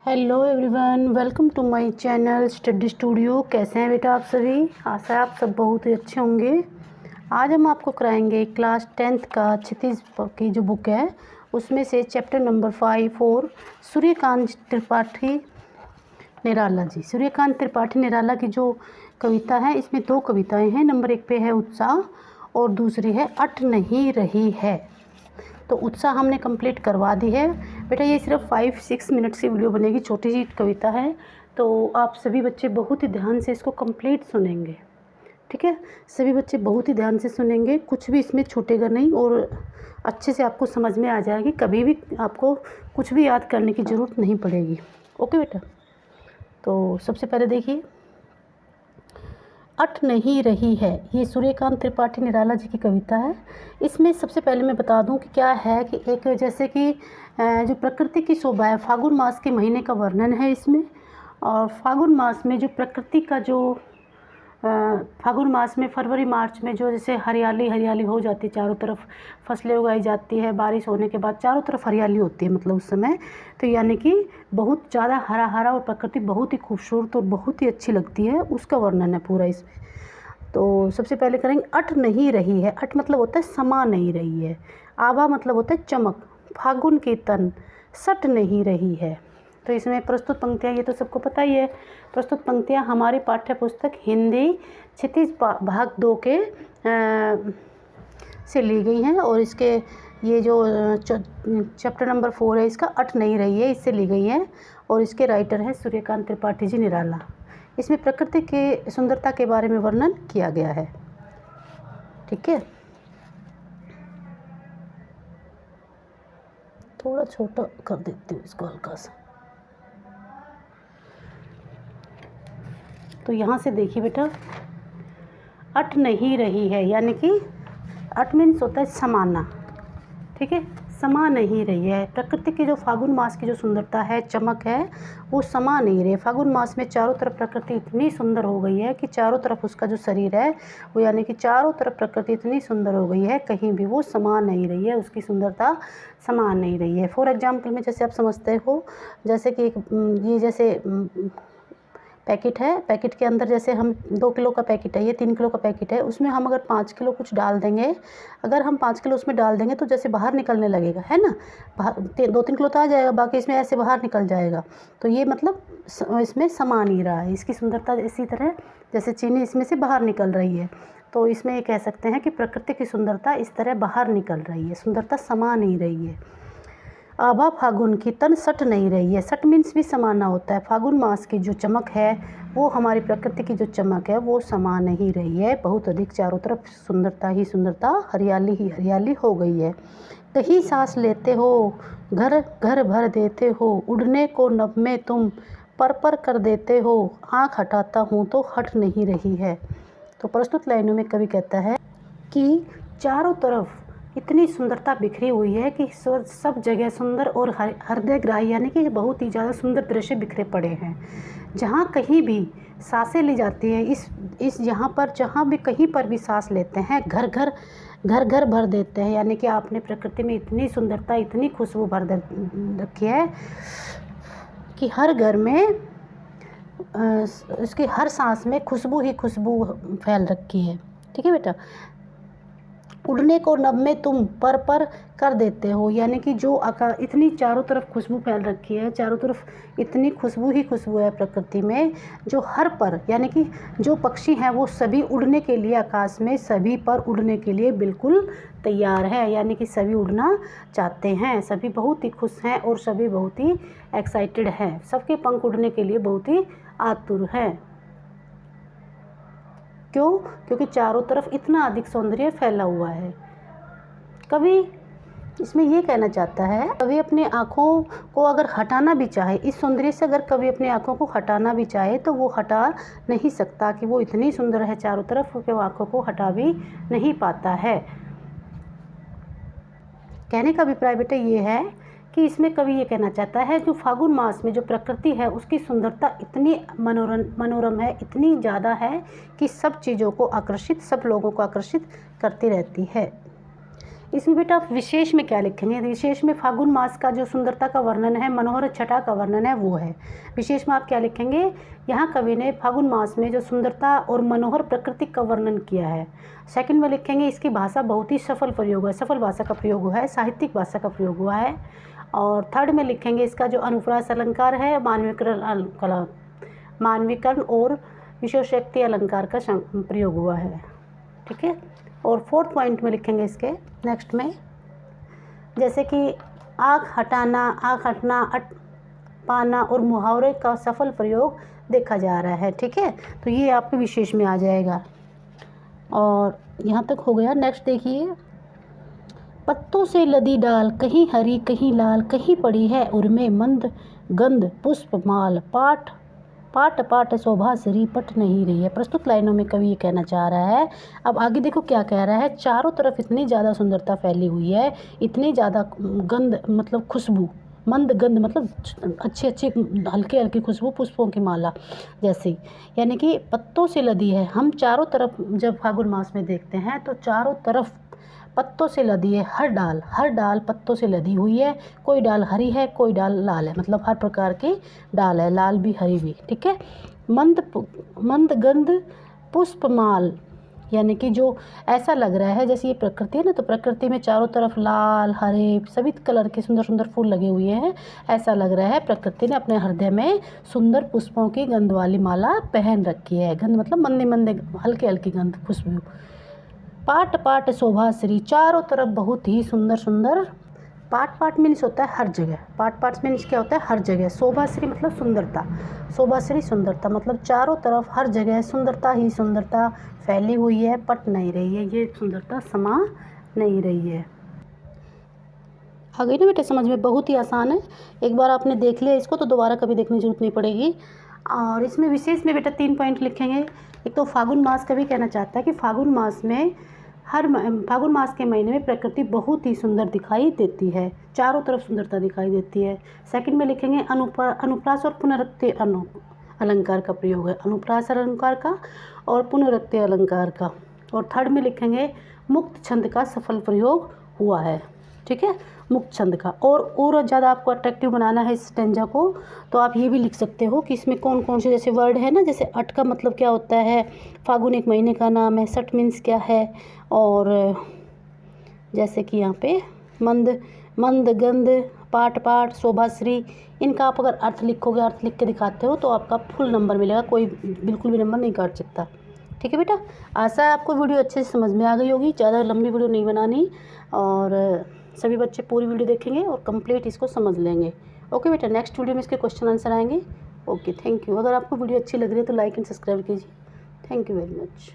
Hello everyone, welcome to my channel study studio. कैसे हैं बेटा आप सभी? आशा है आप सब बहुत ही अच्छे होंगे। आज हम आपको कराएंगे क्लास 10th का क्षितिज की जो बुक है उसमें से चैप्टर नंबर 5 और सूर्यकांत त्रिपाठी निराला जी। सूर्यकांत त्रिपाठी निराला की जो कविता है, इसमें दो कविताएं हैं। नंबर 1 पे है उत्साह और दूसरी है अट नहीं रही है। तो उत्साह हमने कंप्लीट करवा दी है बेटा। ये सिर्फ 5-6 मिनट की वीडियो बनेगी, छोटी सी कविता है, तो आप सभी बच्चे बहुत ही ध्यान से इसको कंप्लीट सुनेंगे। ठीक है, सभी बच्चे बहुत ही ध्यान से सुनेंगे, कुछ भी इसमें छूटेगा नहीं और अच्छे से आपको समझ में आ जाएगी। कभी भी आपको कुछ भी याद करने की ज़रूरत नहीं पड़ेगी। ओके बेटा, तो सबसे पहले देखिए, अट नहीं रही है। ये सूर्यकांत त्रिपाठी निराला जी की कविता है। इसमें सबसे पहले मैं बता दूं कि क्या है कि एक जैसे कि जो प्रकृति की शोभा है, फागुन मास के महीने का वर्णन है इसमें। और फागुन मास में जो प्रकृति का जो फागुन मास में फरवरी मार्च में जो जैसे हरियाली हरियाली हो जाती है, चारों तरफ फसलें उगाई जाती है, बारिश होने के बाद चारों तरफ हरियाली होती है मतलब उस समय। तो यानी कि बहुत ज़्यादा हरा हरा और प्रकृति बहुत ही खूबसूरत और बहुत ही अच्छी लगती है, उसका वर्णन है पूरा इसमें। तो सबसे पहले करेंगे अट नहीं रही है। अट मतलब होता है समा नहीं रही है। आभा मतलब होता है चमक। फागुन की तन सट नहीं रही है। तो इसमें प्रस्तुत पंक्तियाँ, ये तो सबको पता ही है। प्रस्तुत पंक्तियाँ हमारी पाठ्य पुस्तक हिंदी क्षितिज भाग 2 के से ली गई हैं। और इसके ये जो चैप्टर नंबर 4 है इसका अट नहीं रही है, इससे ली गई है। और इसके राइटर हैं सूर्यकांत त्रिपाठी जी निराला। इसमें प्रकृति के सुंदरता के बारे में वर्णन किया गया है। ठीक है, थोड़ा छोटा कर देती हूँ इसको हल्का सा। तो यहाँ से देखिए बेटा, अट नहीं रही है यानी कि अट मीन्स होता है समाना। ठीक है, समा नहीं रही है। प्रकृति की जो फागुन मास की जो सुंदरता है, चमक है, वो समा नहीं रही है। फागुन मास में चारों तरफ प्रकृति इतनी सुंदर हो गई है कि चारों तरफ उसका जो शरीर है वो यानी कि चारों तरफ प्रकृति इतनी सुंदर हो गई है, कहीं भी वो समा नहीं रही है, उसकी सुंदरता समा नहीं रही है। फॉर एग्जाम्पल में जैसे आप समझते हो, जैसे कि ये जैसे पैकेट है, पैकेट के अंदर जैसे हम 2 किलो का पैकेट है, ये 3 किलो का पैकेट है, उसमें हम अगर 5 किलो कुछ डाल देंगे, अगर हम 5 किलो उसमें डाल देंगे तो जैसे बाहर निकलने लगेगा, है ना। 2-3 किलो तो आ जाएगा, बाकी इसमें ऐसे बाहर निकल जाएगा। तो ये मतलब इसमें समा नहीं रहा है। इसकी सुंदरता इसी तरह जैसे चीनी इसमें से बाहर निकल रही है, तो इसमें ये कह सकते हैं कि प्रकृति की सुंदरता इस तरह बाहर निकल रही है, सुंदरता समा नहीं रही है। आभा फागुन की तन सट नहीं रही है। सट मीन्स भी समाना होता है। फागुन मास की जो चमक है, वो हमारी प्रकृति की जो चमक है वो समा नहीं रही है, बहुत अधिक चारों तरफ सुंदरता ही सुंदरता, हरियाली ही हरियाली हो गई है। कहीं सांस लेते हो, घर घर भर देते हो, उड़ने को नभ में तुम पर कर देते हो, आँख हटाता हूँ तो हट नहीं रही है। तो प्रस्तुत लाइनों में कवि कहता है कि चारों तरफ इतनी सुंदरता बिखरी हुई है कि सब जगह सुंदर और हृदयग्राही यानी कि बहुत ही ज़्यादा सुंदर दृश्य बिखरे पड़े हैं। जहाँ कहीं भी सांसें ली जाती हैं, इस यहाँ पर जहाँ भी कहीं पर भी सांस लेते हैं, घर घर भर देते हैं। यानी कि आपने प्रकृति में इतनी सुंदरता, इतनी खुशबू भर रखी है कि हर घर में इसकी हर सांस में खुशबू ही खुशबू फैल रखी है। ठीक है बेटा, उड़ने को नभ में तुम पर कर देते हो, यानी कि जो इतनी चारों तरफ खुशबू फैल रखी है, चारों तरफ इतनी खुशबू ही खुशबू है प्रकृति में, जो हर पर यानी कि जो पक्षी हैं वो सभी उड़ने के लिए आकाश में सभी पर उड़ने के लिए बिल्कुल तैयार है। यानी कि सभी उड़ना चाहते हैं, सभी बहुत ही खुश हैं और सभी बहुत ही एक्साइटेड हैं। सबके पंख उड़ने के लिए बहुत ही आतुर हैं। क्यों? क्योंकि चारों तरफ इतना अधिक सौंदर्य फैला हुआ है। कवि इसमें ये कहना चाहता है, कवि अपनी आँखों को अगर हटाना भी चाहे, इस सौंदर्य से अगर कवि अपनी आँखों को हटाना भी चाहे तो वो हटा नहीं सकता, कि वो इतनी सुंदर है चारों तरफ कि वो आँखों को हटा भी नहीं पाता है। कहने का अभिप्राय बेटा ये है कि इसमें कवि ये कहना चाहता है, जो फागुन मास में जो प्रकृति है उसकी सुंदरता इतनी मनोरम है, इतनी ज़्यादा है कि सब चीज़ों को आकर्षित, सब लोगों को आकर्षित करती रहती है। इसमें बेटा आप विशेष में क्या लिखेंगे? विशेष में फागुन मास का जो सुंदरता का वर्णन है, मनोहर छटा का वर्णन है, वो है। विशेष में आप क्या लिखेंगे? यहाँ कवि ने फागुन मास में जो सुंदरता और मनोहर प्रकृति का वर्णन किया है। सेकंड में लिखेंगे इसकी भाषा बहुत ही सफल प्रयोग है, सफल भाषा का प्रयोग हुआ है, साहित्यिक भाषा का प्रयोग हुआ है। और थर्ड में लिखेंगे इसका जो अनुप्रास अलंकार है, मानवीकरण और विशेषोक्ति अलंकार का प्रयोग हुआ है। ठीक है। और फोर्थ पॉइंट में लिखेंगे इसके नेक्स्ट में, जैसे कि आँख हटाना, आँख हटना, पाना और मुहावरे का सफल प्रयोग देखा जा रहा है। ठीक है, तो ये आपके विशेष में आ जाएगा। और यहाँ तक हो गया। नेक्स्ट देखिए, पत्तों से लदी डाल, कहीं हरी कहीं लाल, कहीं पड़ी है उर्मे मंद गंध पुष्प माल, पाठ पाट पाट शोभा श्री पट नहीं रही है। प्रस्तुत लाइनों में कवि ये कहना चाह रहा है। अब आगे देखो क्या कह रहा है, चारों तरफ इतनी ज़्यादा सुंदरता फैली हुई है, इतनी ज़्यादा गंध मतलब खुशबू, मंद गंध मतलब अच्छी अच्छी हल्की हल्की खुशबू, पुष्पों की माला जैसी, यानी कि पत्तों से लदी है। हम चारों तरफ जब फागुन मास में देखते हैं तो चारों तरफ पत्तों से लदी है, हर डाल पत्तों से लदी हुई है। कोई डाल हरी है, कोई डाल लाल है, मतलब हर प्रकार की डाल है, लाल भी हरी भी। ठीक है। मंद गंध पुष्पमाल, यानी कि जो ऐसा लग रहा है जैसे ये प्रकृति है ना, तो प्रकृति में चारों तरफ लाल हरे सभी कलर के सुंदर सुंदर फूल लगे हुए हैं। ऐसा लग रहा है प्रकृति ने अपने हृदय में सुंदर पुष्पों की गंध वाली माला पहन रखी है। गंध मतलब मंदे मंदे हल्के हल्की गंध खुशबू। पाट पाट शोभा श्री, चारों तरफ बहुत ही सुंदर सुंदर। पाट पाट मीन्स होता है हर जगह, पाट पाट मीन्स क्या होता है? हर जगह। शोभा श्री मतलब सुंदरता, शोभा श्री सुंदरता मतलब चारों तरफ हर जगह सुंदरता ही सुंदरता फैली हुई है, पट नहीं रही है, ये सुंदरता समा नहीं रही है। आ गई ना बेटे समझ में? बहुत ही आसान है, एक बार आपने देख लिया इसको तो दोबारा कभी देखने की जरूरत नहीं पड़ेगी। और इसमें विशेष में बेटा 3 पॉइंट लिखेंगे। एक तो फागुन मास कभी कहना चाहता है कि फागुन मास के महीने में प्रकृति बहुत ही सुंदर दिखाई देती है, चारों तरफ सुंदरता दिखाई देती है। सेकंड में लिखेंगे अनुप्रास और पुनरुक्ति अलंकार का प्रयोग है, अनुप्रास अलंकार का और पुनरुक्ति अलंकार का। और थर्ड में लिखेंगे मुक्त छंद का सफल प्रयोग हुआ है। ठीक है, मुक्त छंद का। और ज़्यादा आपको अट्रैक्टिव बनाना है इस स्टेंजा को, तो आप ये भी लिख सकते हो कि इसमें कौन कौन से जैसे वर्ड है ना, जैसे अट का मतलब क्या होता है, फागुन एक महीने का नाम है, सट मीन्स क्या है, और जैसे कि यहाँ पे मंद गंध, पाट पाट शोभाश्री, इनका आप अगर अर्थ लिखोगे, अर्थ लिख के दिखाते हो तो आपका फुल नंबर मिलेगा, कोई बिल्कुल भी नंबर नहीं काट सकता। ठीक है बेटा, आशा है आपको वीडियो अच्छे से समझ में आ गई होगी। ज़्यादा लंबी वीडियो नहीं बनानी, और सभी बच्चे पूरी वीडियो देखेंगे और कंप्लीट इसको समझ लेंगे। ओके बेटा, नेक्स्ट वीडियो में इसके क्वेश्चन आंसर आएंगे। Okay, thank you. अगर आपको वीडियो अच्छी लग रही है तो लाइक एंड सब्सक्राइब कीजिए। Thank you very much.